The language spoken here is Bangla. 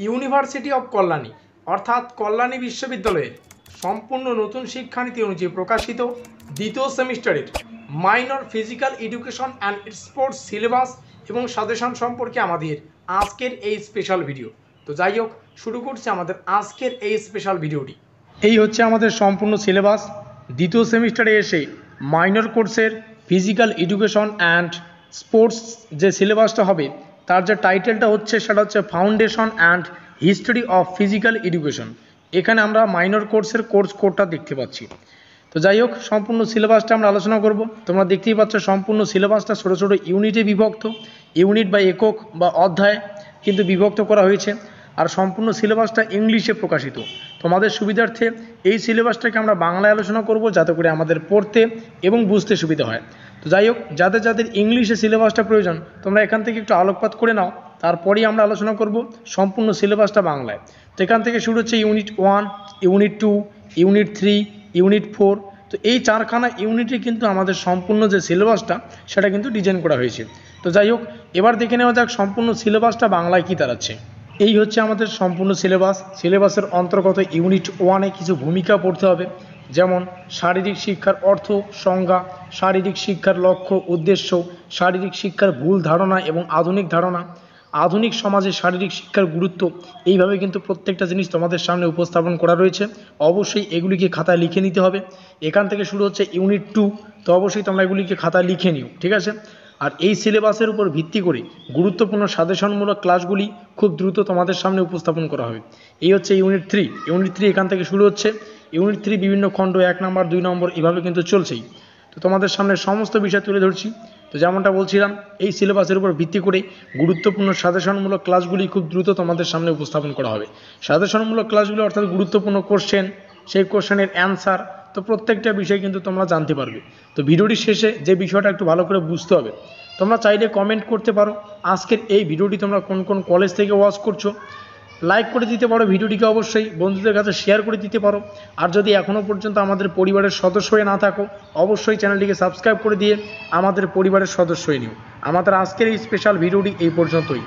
ইউনিভার্সিটি অব কল্যাণী অর্থাৎ কল্যাণী বিশ্ববিদ্যালয়ের সম্পূর্ণ নতুন শিক্ষানীতি অনুযায়ী প্রকাশিত দ্বিতীয় সেমিস্টারের minor physical education and sports syllabus এবং সাজেশন সম্পর্কে আমাদের আজকের এই স্পেশাল ভিডিও। তো যাই হোক, শুরু করছি আমাদের আজকের এই স্পেশাল ভিডিওটি। এই হচ্ছে আমাদের সম্পূর্ণ সিলেবাস। দ্বিতীয় সেমিস্টারে এসে মাইনর কোর্সের ফিজিক্যাল এডুকেশন অ্যান্ড স্পোর্টস যে সিলেবাসটা হবে তার যে টাইটেলটা হচ্ছে সেটা হচ্ছে foundation and history of physical education. এখানে আমরা মাইনর কোর্সের কোর্স কোডটা দেখতে পাচ্ছি। তো যাই হোক, সম্পূর্ণ সিলেবাসটা আমরা আলোচনা করব। তোমরা দেখতেই পাচ্ছ সম্পূর্ণ সিলেবাসটা ছোটো ছোটো ইউনিটে বিভক্ত, ইউনিট বা একক বা অধ্যায় কিন্তু বিভক্ত করা হয়েছে। আর সম্পূর্ণ সিলেবাসটা ইংলিশে প্রকাশিত। তোমাদের সুবিধার্থে এই সিলেবাসটাকে আমরা বাংলায় আলোচনা করব যাতে করে আমাদের পড়তে এবং বুঝতে সুবিধা হয়। তো যাই হোক, যাদের যাদের ইংলিশে সিলেবাসটা প্রয়োজন তোমরা এখান থেকে একটু আলোকপাত করে নাও, তারপরেই আমরা আলোচনা করব সম্পূর্ণ সিলেবাসটা বাংলায়। তো এখান থেকে শুরু হচ্ছে ইউনিট 1, ইউনিট 2, ইউনিট 3, ইউনিট 4। তো এই চারখানা ইউনিটে কিন্তু আমাদের সম্পূর্ণ যে সিলেবাসটা সেটা কিন্তু ডিজাইন করা হয়েছে। তো যাই হোক, এবার দেখে নেওয়া যাক সম্পূর্ণ সিলেবাসটা বাংলায় কী দাঁড়াচ্ছে। এই হচ্ছে আমাদের সম্পূর্ণ সিলেবাস। সিলেবাসের অন্তর্গত ইউনিট 1-এ কিছু ভূমিকা পড়তে হবে, যেমন শারীরিক শিক্ষার অর্থ, সংজ্ঞা, শারীরিক শিক্ষার লক্ষ্য উদ্দেশ্য, শারীরিক শিক্ষার ভুল ধারণা এবং আধুনিক ধারণা, আধুনিক সমাজে শারীরিক শিক্ষার গুরুত্ব। এইভাবে কিন্তু প্রত্যেকটা জিনিস তোমাদের সামনে উপস্থাপন করা রয়েছে। অবশ্যই এগুলিকে খাতায় লিখে নিতে হবে। এখান থেকে শুরু হচ্ছে ইউনিট 2। তো অবশ্যই তোমরা এগুলিকে খাতায় লিখে নিও, ঠিক আছে। আর এই সিলেবাসের উপর ভিত্তি করে গুরুত্বপূর্ণ সাজেশনমূলক ক্লাসগুলি খুব দ্রুত তোমাদের সামনে উপস্থাপন করা হবে। এই হচ্ছে ইউনিট 3। ইউনিট 3 এখান থেকে শুরু হচ্ছে। ইউনিট 3 বিভিন্ন খণ্ড 1 নম্বর 2 নম্বর এভাবে কিন্তু চলছেই। তো তোমাদের সামনে সমস্ত বিষয় তুলে ধরছি। তো যেমনটা বলছিলাম, এই সিলেবাসের উপর ভিত্তি করে গুরুত্বপূর্ণ সাজেশনমূলক ক্লাসগুলি খুব দ্রুত তোমাদের সামনে উপস্থাপন করা হবে। সাজেশনমূলক ক্লাসগুলি অর্থাৎ গুরুত্বপূর্ণ কোশ্চেন, সেই কোশ্চেনের অ্যান্সার, তো প্রত্যেকটা বিষয় কিন্তু তোমরা জানতে পারবে। তো ভিডিওটির শেষে যে বিষয়টা একটু ভালো করে বুঝতে হবে, তোমরা চাইলে কমেন্ট করতে পারো আজকের এই ভিডিওটি তোমরা কোন কোন কলেজ থেকে ওয়াচ করছো। লাইক করে দিতে পারো ভিডিওটিকে, অবশ্যই বন্ধুদের কাছে শেয়ার করে দিতে পারো। আর যদি এখনও পর্যন্ত আমাদের পরিবারের সদস্য হয়ে না থাকো, অবশ্যই চ্যানেলটিকে সাবস্ক্রাইব করে দিয়ে আমাদের পরিবারের সদস্য হয়ে নিও। আমাদের আজকের এই স্পেশাল ভিডিওটি এই পর্যন্তই।